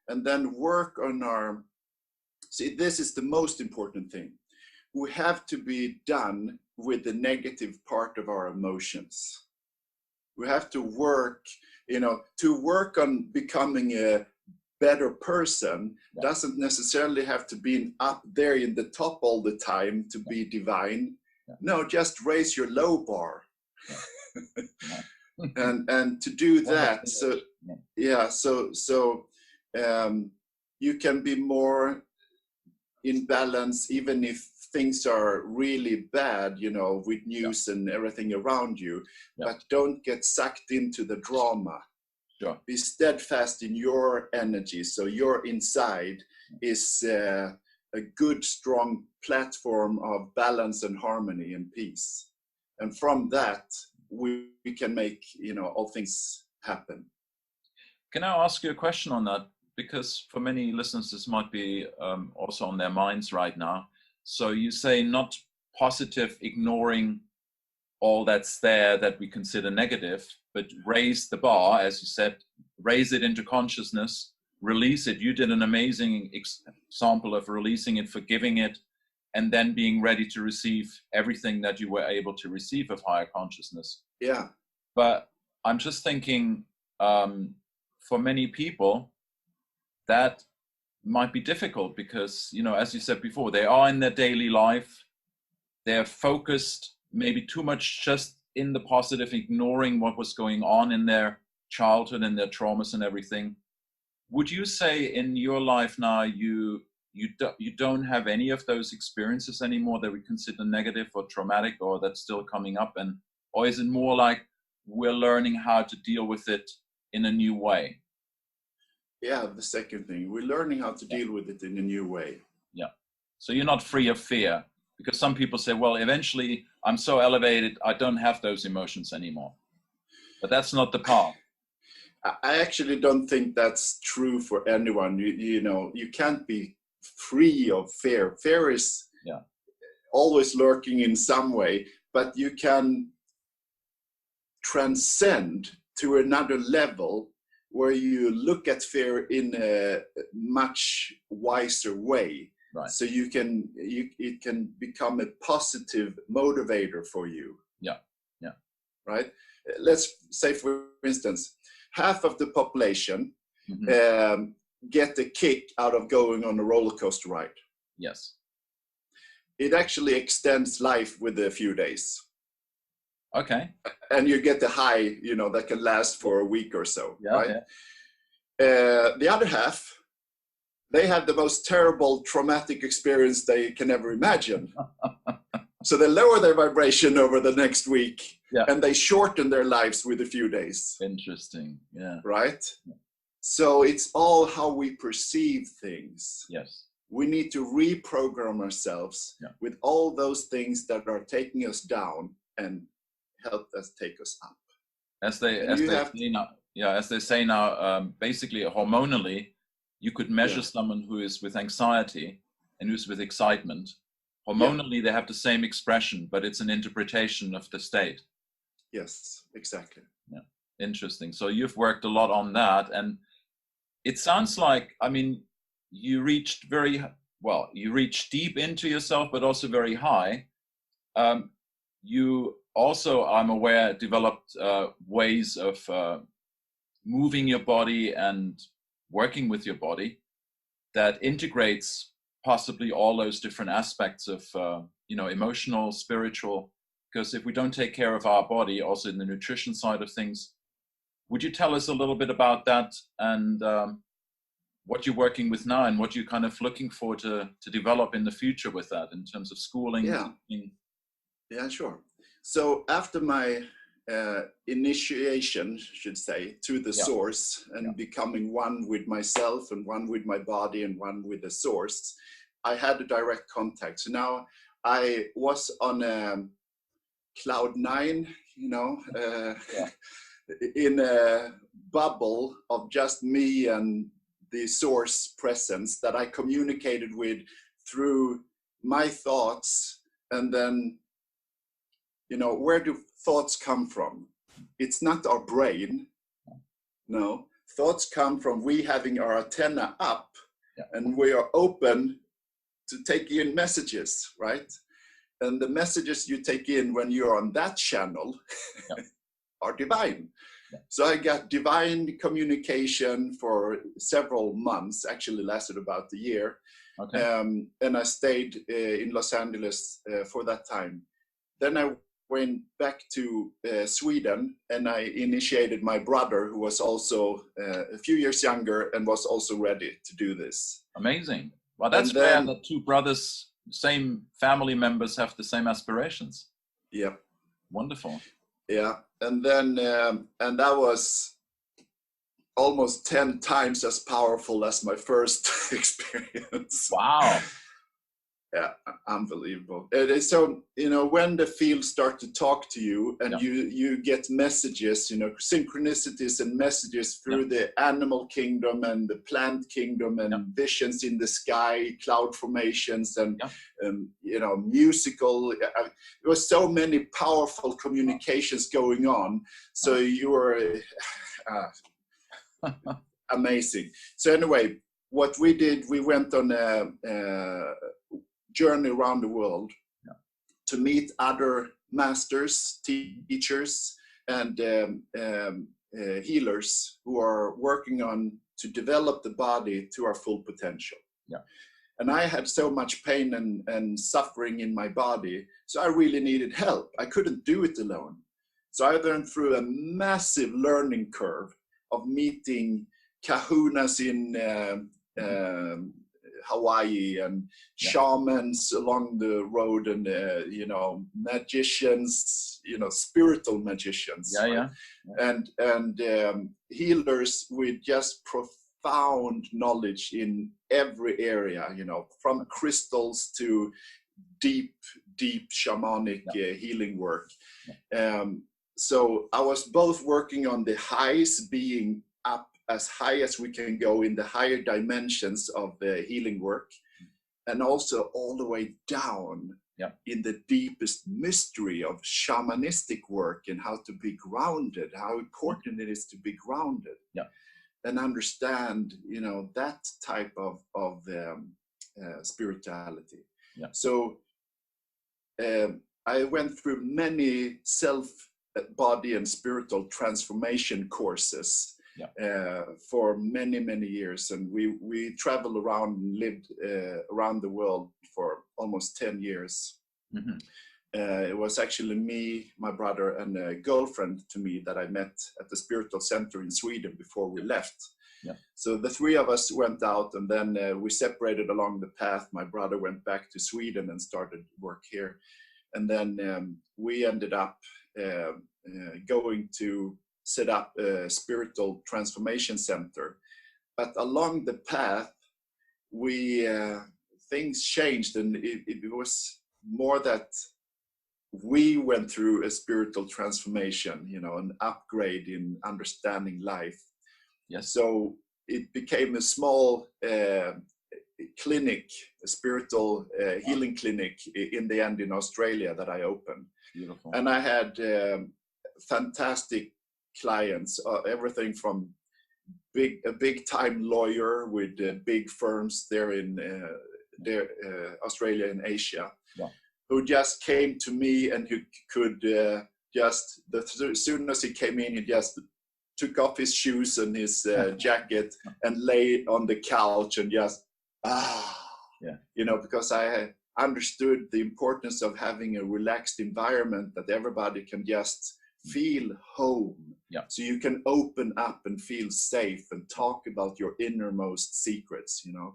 And then work on see, this is the most important thing. We have to be done with the negative part of our emotions. We have to work, to work on becoming a better person doesn't necessarily have to be up there in the top all the time to be divine. No, just raise your low bar. and to do that, so you can be more in balance, even if things are really bad, with news and everything around you, but don't get sucked into the drama. Sure. Be steadfast in your energy. So your inside is a good, strong platform of balance and harmony and peace. And from that, we can make, all things happen. Can I ask you a question on that? Because for many listeners, this might be also on their minds right now. So you say not positive, ignoring all that's there that we consider negative, but raise the bar, as you said, raise it into consciousness, release it. You did an amazing example of releasing it, forgiving it, and then being ready to receive everything that you were able to receive of higher consciousness. Yeah. But I'm just thinking, for many people, that might be difficult because, as you said before, they are in their daily life. They're focused maybe too much just in the positive, ignoring what was going on in their childhood and their traumas and everything. Would you say in your life now, you don't have any of those experiences anymore that we consider negative or traumatic, or that's still coming up? Or is it more like we're learning how to deal with it in a new way? Yeah, the second thing, we're learning how to deal with it in a new way. Yeah. So you're not free of fear, because some people say, well, eventually I'm so elevated, I don't have those emotions anymore. But that's not the path. I actually don't think that's true for anyone. You can't be free of fear. Fear is always lurking in some way, but you can transcend to another level where you look at fear in a much wiser way. Right. So it can become a positive motivator for you. Yeah. Yeah. Right. Let's say, for instance, half of the population get a kick out of going on a roller coaster ride. Yes. It actually extends life with a few days. Okay. And you get the high, that can last for a week or so, right? Yeah. The other half, they have the most terrible traumatic experience they can ever imagine. So they lower their vibration over the next week, and they shorten their lives with a few days. Interesting. Yeah. Right? Yeah. So it's all how we perceive things. Yes. We need to reprogram ourselves with all those things that are taking us down and help us take us up. As they say now, basically hormonally, you could measure someone who is with anxiety and who's with excitement. Hormonally, they have the same expression, but it's an interpretation of the state. Yes, exactly. Yeah, interesting. So you've worked a lot on that, and it sounds like, you reached you reached deep into yourself, but also very high. You also, I'm aware, developed ways of moving your body and working with your body that integrates possibly all those different aspects of, emotional, spiritual, because if we don't take care of our body, also in the nutrition side of things, would you tell us a little bit about that and what you're working with now and what you're kind of looking for to develop in the future with that in terms of schooling? Yeah, sure. So after my initiation, should say, to the source and becoming one with myself and one with my body and one with the source, I had a direct contact. So now I was on cloud 9, in a bubble of just me and the source presence that I communicated with through my thoughts. And then, where do thoughts come from? It's not our brain. No, thoughts come from we having our antenna up and we are open to take in messages, right? And the messages you take in when you're on that channel are divine. So I got divine communication for several months, actually lasted about a year. And I stayed in Los Angeles for that time. Then I went back to Sweden and I initiated my brother, who was also a few years younger and was also ready to do this. Amazing. Well, that's rare that two brothers, same family members, have the same aspirations. Yeah. Wonderful. Yeah. And then, and that was almost 10 times as powerful as my first experience. Wow. Yeah, unbelievable. It is so, when the fields start to talk to you and you get messages, synchronicities and messages through the animal kingdom and the plant kingdom and visions in the sky, cloud formations and, musical. There was so many powerful communications going on. So you were amazing. So anyway, what we did, we went on a journey around the world to meet other masters, teachers, and healers who are working on to develop the body to our full potential. And I had so much pain and suffering in my body, so I really needed help. I couldn't do it alone. So I went through a massive learning curve of meeting kahunas in Hawaii and shamans along the road and magicians, spiritual magicians, and healers with just profound knowledge in every area, from crystals to deep shamanic healing work. So I was both working on the highs, being up as high as we can go in the higher dimensions of the healing work, and also all the way down in the deepest mystery of shamanistic work and how to be grounded, how important it is to be grounded and understand, that type of spirituality. So I went through many self-body and spiritual transformation courses for many years, and we traveled around and lived around the world for almost 10 years. It was actually me, my brother, and a girlfriend to me that I met at the spiritual center in Sweden before we left. So the three of us went out, and then we separated along the path. My brother went back to Sweden and started work here, and then we ended up going to set up a spiritual transformation center. But along the path, things changed, and it was more that we went through a spiritual transformation, an upgrade in understanding life. So it became a small clinic, a spiritual healing clinic in the end in Australia that I opened. Beautiful. And I had fantastic clients, everything from a big time lawyer with big firms there in Australia and Asia, who just came to me and who could as soon as he came in, he just took off his shoes and his jacket and lay on the couch and just, you know, because I understood the importance of having a relaxed environment that everybody can just feel home. So you can open up and feel safe and talk about your innermost secrets, you know.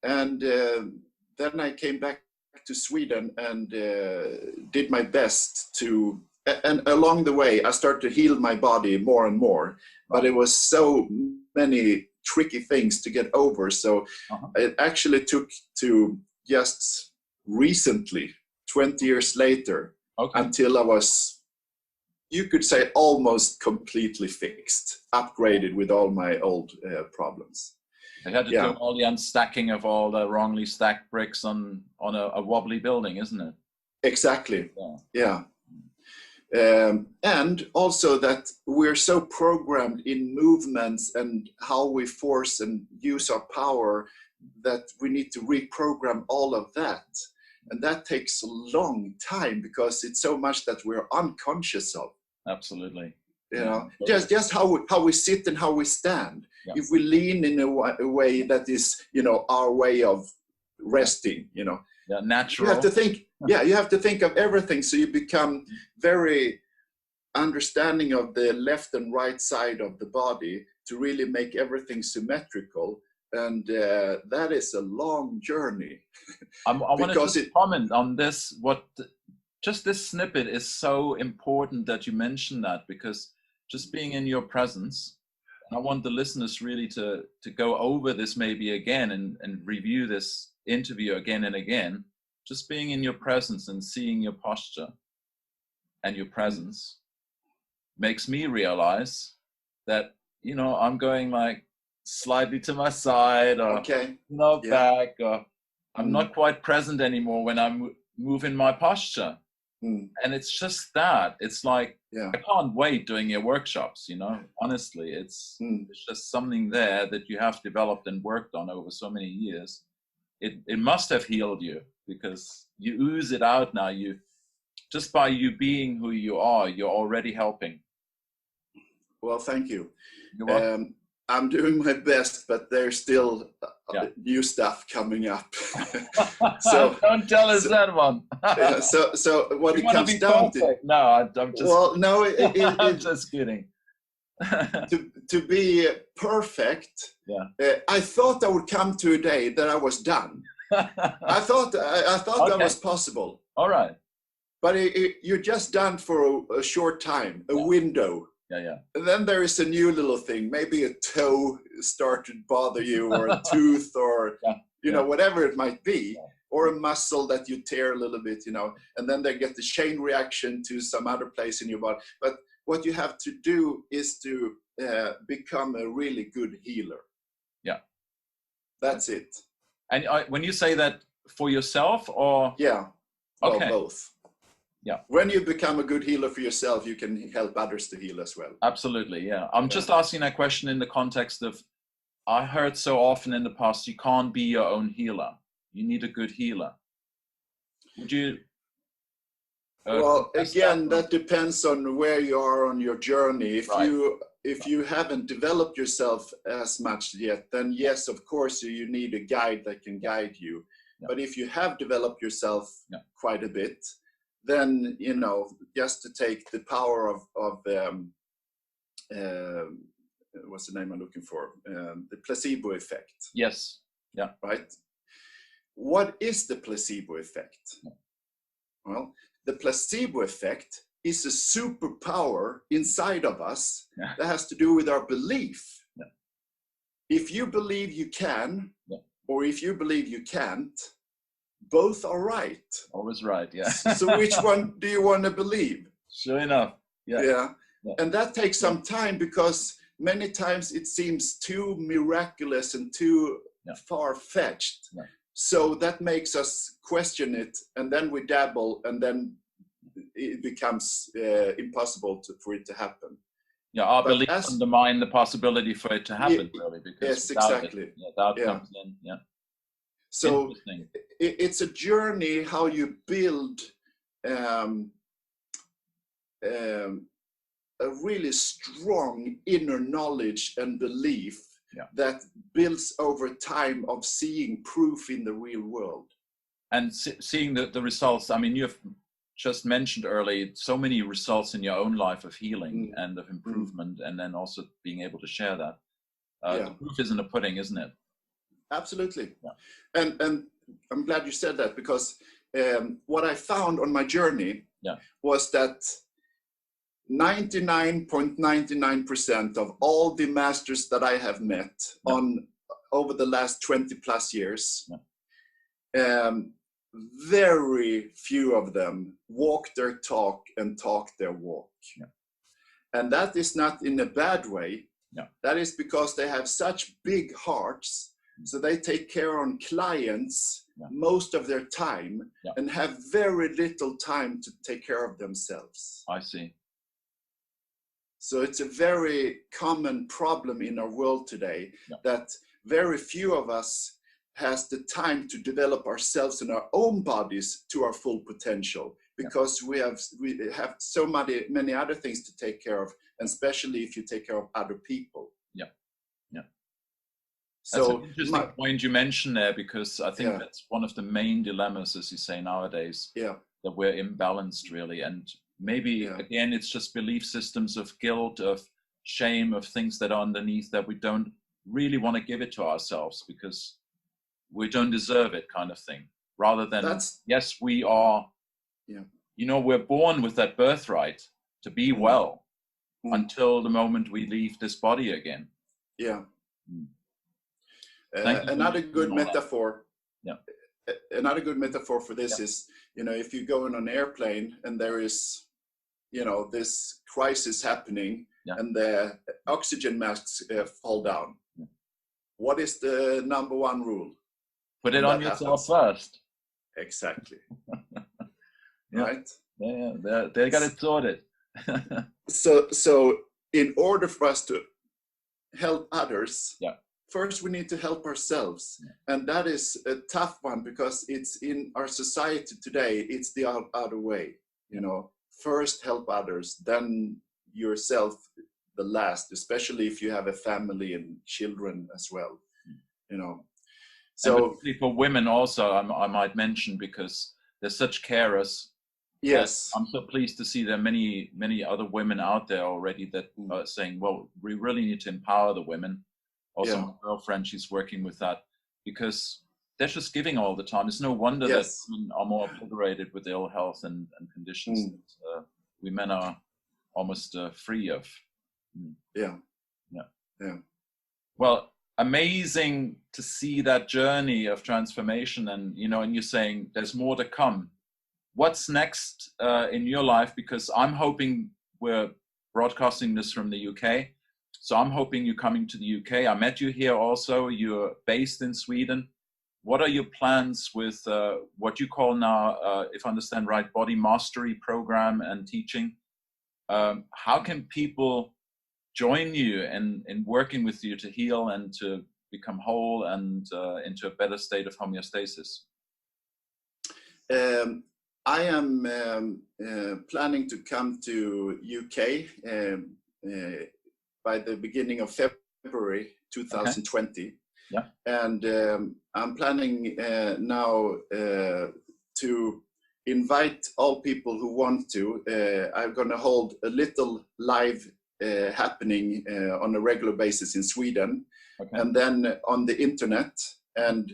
Then I came back to Sweden and did my best to, and along the way I started to heal my body more and more, but it was so many tricky things to get over. So it actually took to just recently, 20 years later, until I was, you could say, almost completely fixed, upgraded with all my old problems. They had to do all the unstacking of all the wrongly stacked bricks on a wobbly building, isn't it? Exactly. And also that we're so programmed in movements and how we force and use our power that we need to reprogram all of that. And that takes a long time because it's so much that we're unconscious of. Absolutely. You know, just how we sit and how we stand. If we lean in a way that is, you know, our way of resting, you know, natural. You have to think, you have to think of everything. So you become very understanding of the left and right side of the body to really make everything symmetrical. And that is a long journey. I want to comment on this. Just this snippet is so important that you mention that, because just being in your presence, I want the listeners really to go over this maybe again and review this interview again and again. Just being in your presence and seeing your posture and your presence makes me realize that, you know, I'm going like slightly to my side or back, or I'm not quite present anymore when I'm moving my posture. And it's just that, it's like, I can't wait doing your workshops, you know, honestly, it's just something there that you have developed and worked on over so many years. It must have healed you, because you ooze it out now. You, just by you being who you are, you're already helping. Well, thank you. I'm doing my best, but there's still new stuff coming up. So don't tell us that one. So what it comes down to? No, I'm just. Well, no, I'm just kidding. to be perfect, I thought I would come to a day that I was done. I thought that was possible. All right. But you're just done for a short time, a window. And then there is a new little thing. Maybe a toe started to bother you, or a tooth, or you know, whatever it might be, or a muscle that you tear a little bit, you know. And then they get the chain reaction to some other place in your body. But what you have to do is to become a really good healer. That's it. And when you say that, for yourself, or both. When you become a good healer for yourself, you can help others to heal as well. Absolutely. I'm just asking that question in the context of, I heard so often in the past, you can't be your own healer. You need a good healer. Would you? Well, again, that depends on where you are on your journey. If you haven't developed yourself as much yet, then yes, of course, you need a guide that can guide you. But if you have developed yourself quite a bit, then, you know, just to take the power of what's the name I'm looking for? The placebo effect. Yes. Right? What is the placebo effect? Well, the placebo effect is a superpower inside of us that has to do with our belief. If you believe you can, or if you believe you can't, both are right. Always right, So which one do you want to believe? Sure enough. And that takes some time, because many times it seems too miraculous and too far-fetched. So that makes us question it, and then we dabble, and then it becomes impossible for it to happen. Our beliefs undermine the possibility for it to happen, really. Because exactly. Doubt comes in. So it's a journey how you build a really strong inner knowledge and belief that builds over time of seeing proof in the real world. And seeing the results. I mean, you've just mentioned earlier so many results in your own life of healing and of improvement, and then also being able to share that. The proof is in the pudding, isn't it? Absolutely. And I'm glad you said that, because what I found on my journey was that 99.99% of all the masters that I have met over the last 20 plus years, very few of them walk their talk and talk their walk. And that is not in a bad way. That is because they have such big hearts, so they take care on clients most of their time and have very little time to take care of themselves. I see. So it's a very common problem in our world today that very few of us has the time to develop ourselves and our own bodies to our full potential, because we have so many other things to take care of, and especially if you take care of other people. So that's an interesting point you mentioned there, because I think that's one of the main dilemmas, as you say, nowadays, that we're imbalanced really. And maybe again, it's just belief systems of guilt, of shame, of things that are underneath that we don't really want to give it to ourselves because we don't deserve it, kind of thing, rather than yes, we are, you know, we're born with that birthright to be well until the moment we leave this body again. Another good metaphor. Another good metaphor for this is, you know, if you go in an airplane and there is, you know, this crisis happening and the oxygen masks fall down. What is the number one rule? Put it on yourself first. Exactly. Right? They got it sorted. So in order for us to help others, first we need to help ourselves. And that is a tough one, because it's in our society today, it's the other way. You know, first help others, then yourself the last, especially if you have a family and children as well, you know. So for women also, I might mention, because they're such carers. Yes. I'm so pleased to see there are many other women out there already that are saying, well, we really need to empower the women. Also, my girlfriend, she's working with that, because they're just giving all the time. It's no wonder that women are more obliterated with ill health and conditions that we men are almost free of. Well, amazing to see that journey of transformation, and you know, and you're saying there's more to come. What's next in your life? Because I'm hoping, we're broadcasting this from the UK, so I'm hoping you're coming to the UK. I met you here also. You're based in Sweden. What are your plans with what you call now, if I understand right, body mastery program and teaching? How can people join you in working with you to heal and to become whole and into a better state of homeostasis? I am planning to come to UK by the beginning of February 2020. And I'm planning now to invite all people who want to. I'm going to hold a little live happening on a regular basis in Sweden, and then on the internet. And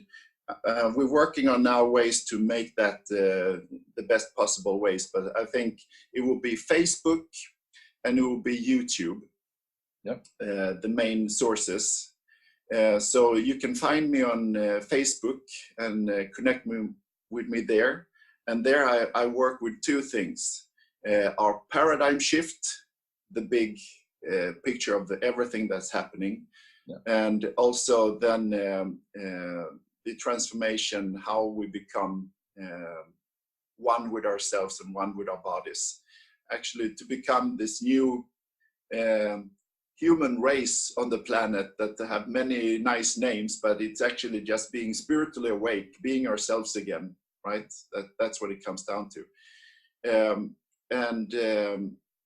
we're working on now ways to make that the best possible ways. But I think it will be Facebook and it will be YouTube, the main sources. So you can find me on Facebook and connect with me there. And there I work with two things. Our paradigm shift, the big picture of everything that's happening. And also then the transformation, how we become one with ourselves and one with our bodies. Actually, to become this new human race on the planet that have many nice names, but it's actually just being spiritually awake, being ourselves again, right? That's what it comes down to.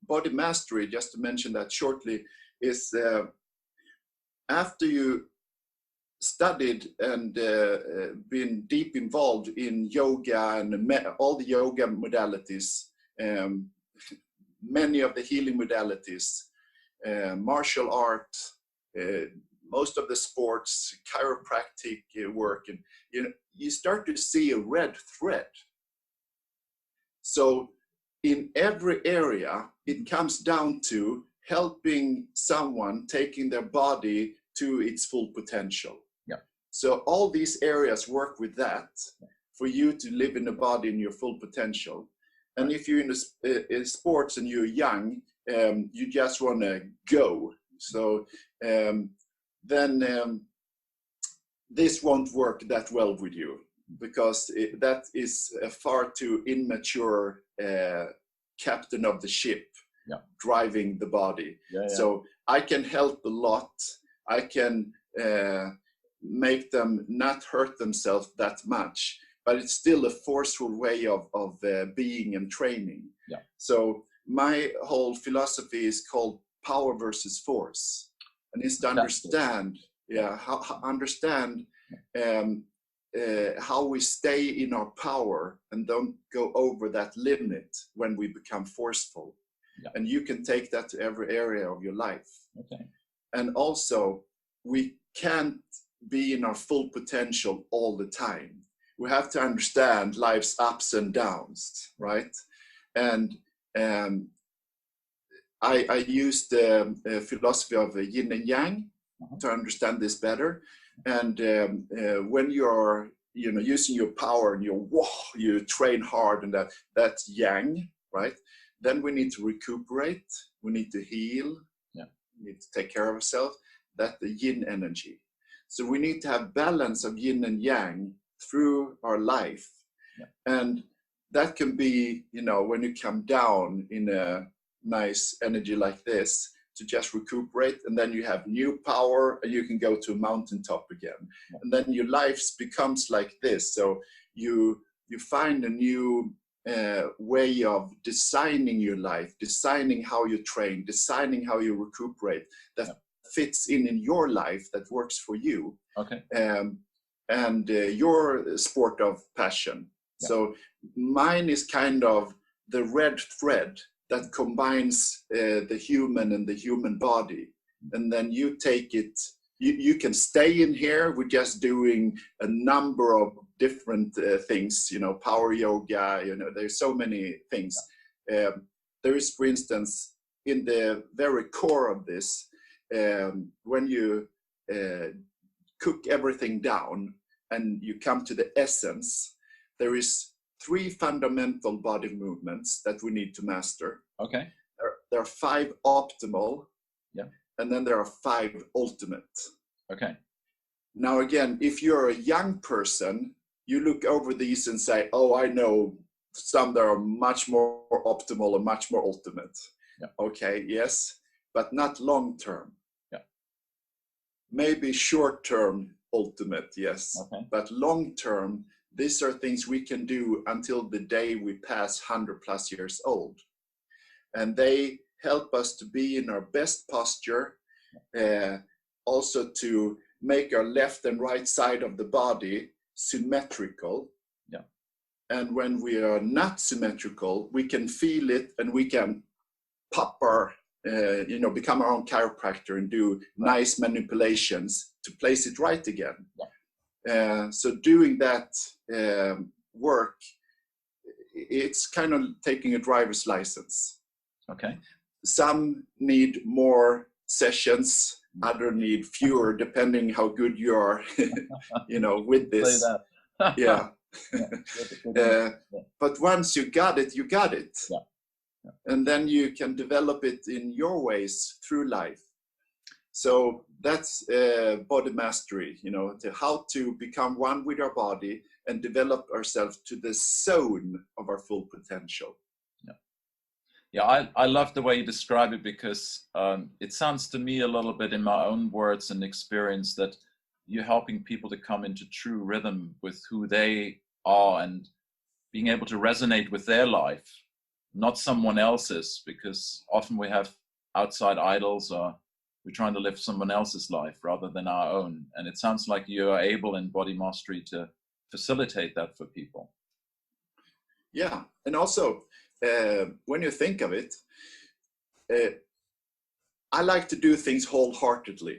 body mastery, just to mention that shortly, is after you studied and been deep involved in yoga and all the yoga modalities, many of the healing modalities, martial art, most of the sports, chiropractic work, and you start to see a red thread. So in every area, it comes down to helping someone taking their body to its full potential. Yeah. So all these areas work with that for you to live in the body in your full potential. And if you're in sports and you're young, you just want to go. So then this won't work that well with you, because that is a far too immature captain of the ship driving the body. So I can help a lot. I can make them not hurt themselves that much, but it's still a forceful way of being and training. So my whole philosophy is called power versus force, and it's to understand, understand how we stay in our power and don't go over that limit when we become forceful. And you can take that to every area of your life. And also, we can't be in our full potential all the time. We have to understand life's ups and downs, right? And I use the philosophy of yin and yang to understand this better. And when you're using your power and you train hard, and that's yang, right? Then we need to recuperate, we need to heal, we need to take care of ourselves. That's the yin energy. So we need to have balance of yin and yang through our life. And that can be, when you come down in a nice energy like this, to just recuperate, and then you have new power and you can go to a mountaintop again. And then your life becomes like this. So you find a new way of designing your life, designing how you train, designing how you recuperate, that fits in your life, that works for you. And your sport of passion. So mine is kind of the red thread that combines the human and the human body. And then you take it, you can stay in here with just doing a number of different things, power yoga, there's so many things. There is, for instance, in the very core of this, when you cook everything down and you come to the essence, there is 3 fundamental body movements that we need to master. There are 5 optimal, and then there are 5 ultimate. Now again, if you're a young person, you look over these and say, oh, I know some that are much more optimal and much more ultimate. Yes, but not long term. Maybe short term ultimate, yes. But long term, these are things we can do until the day we pass 100+ years old. And they help us to be in our best posture, also to make our left and right side of the body symmetrical. And when we are not symmetrical, we can feel it and we can pop our, become our own chiropractor and do nice manipulations to place it right again. So doing that work, it's kind of taking a driver's license. Some need more sessions, other need fewer, depending how good you are, with this. But once you got it, you got it. And then you can develop it in your ways through life. So that's body mastery, to how to become one with our body and develop ourselves to the zone of our full potential. I love the way you describe it, because it sounds to me a little bit, in my own words and experience, that you're helping people to come into true rhythm with who they are and being able to resonate with their life not someone else's, because often we have outside idols, or we're trying to live someone else's life rather than our own. And it sounds like you are able in Body Mastery to facilitate that for people. Yeah, and also when you think of it, I like to do things wholeheartedly.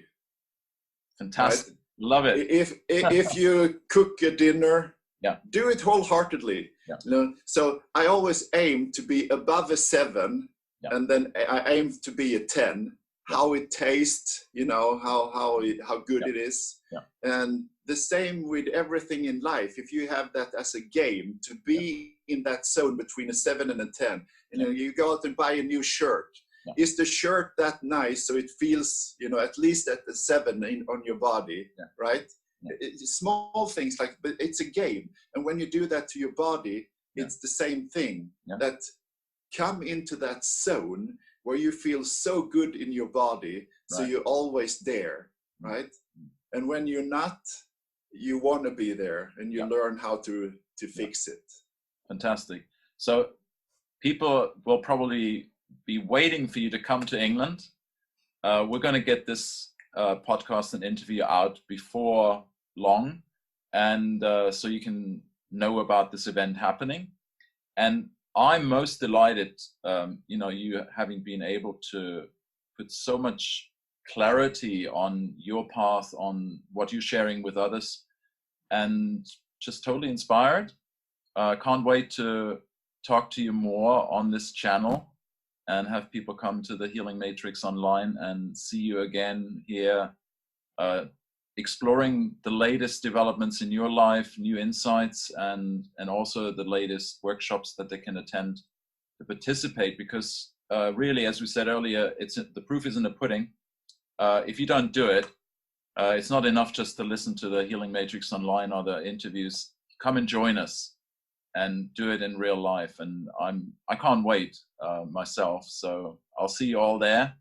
Fantastic. Right? Love it. If you cook a dinner, yeah, do it wholeheartedly. Yeah. You know? So I always aim to be above a 7, yeah, and then I aim to be a 10. Yeah. How it tastes, you know, how good Yeah. it is. Yeah. And the same with everything in life. If you have that as a game, to be in that zone between a 7 and a 10, you know, you go out and buy a new shirt. Yeah. Is the shirt that nice so it feels, you know, at least at the 7 on your body, Yeah. right? Yeah. It's small things like, but it's a game. And when you do that to your body, it's the same thing. Yeah. That come into that zone where you feel so good in your body, so Right. you're always there, right? And when you're not, you want to be there, and you learn how to fix it. Fantastic. So people will probably be waiting for you to come to England. We're going to get this podcast and interview out before long, and so you can know about this event happening. And I'm most delighted, you know, you having been able to put so much clarity on your path, on what you're sharing with others, and just totally inspired. Can't wait to talk to you more on this channel and have people come to the Healing Matrix online and see you again here, exploring the latest developments in your life, new insights, and also the latest workshops that they can attend to participate. Because really, as we said earlier, the proof is in the pudding. If you don't do it, it's not enough just to listen to the Healing Matrix online or the interviews. Come and join us and do it in real life. And I can't wait myself. So I'll see you all there,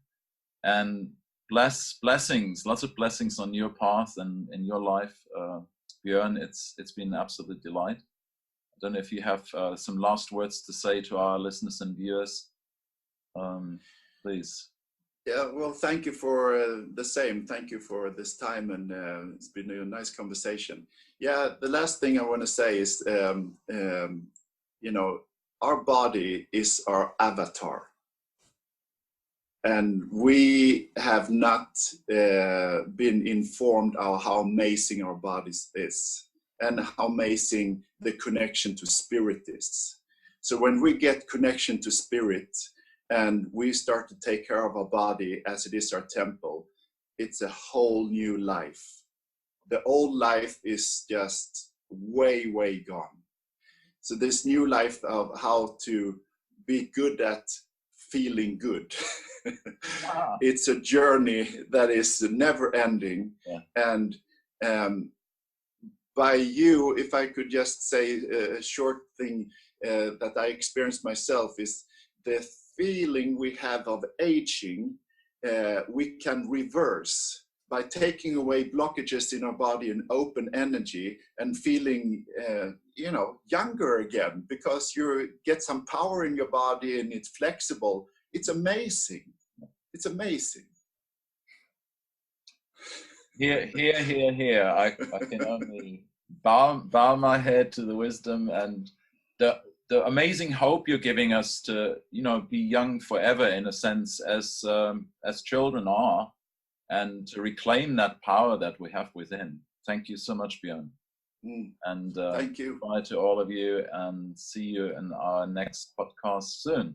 and blessings, lots of blessings on your path and in your life, Björn. It's been an absolute delight. I don't know if you have some last words to say to our listeners and viewers, please. Yeah, well, thank you for the same. Thank you for this time, and it's been a nice conversation. Yeah, the last thing I want to say is, you know, our body is our avatar. And we have not been informed of how amazing our bodies is, and how amazing the connection to spirit is. So when we get connection to spirit, and we start to take care of our body as it is our temple, it's a whole new life. The old life is just way, way gone. So this new life of how to be good at feeling good. Wow. It's a journey that is never ending. Yeah. And by you, if I could just say a short thing that I experienced myself, is the feeling we have of aging, we can reverse by taking away blockages in our body and open energy, and feeling you know, younger again, because you get some power in your body and it's flexible. It's amazing. It's amazing. Here. I can only bow my head to the wisdom and the amazing hope you're giving us to, you know, be young forever, in a sense, as children are, and to reclaim that power that we have within. Thank you so much, Björn. And thank you. bye to all of you, and see you in our next podcast soon.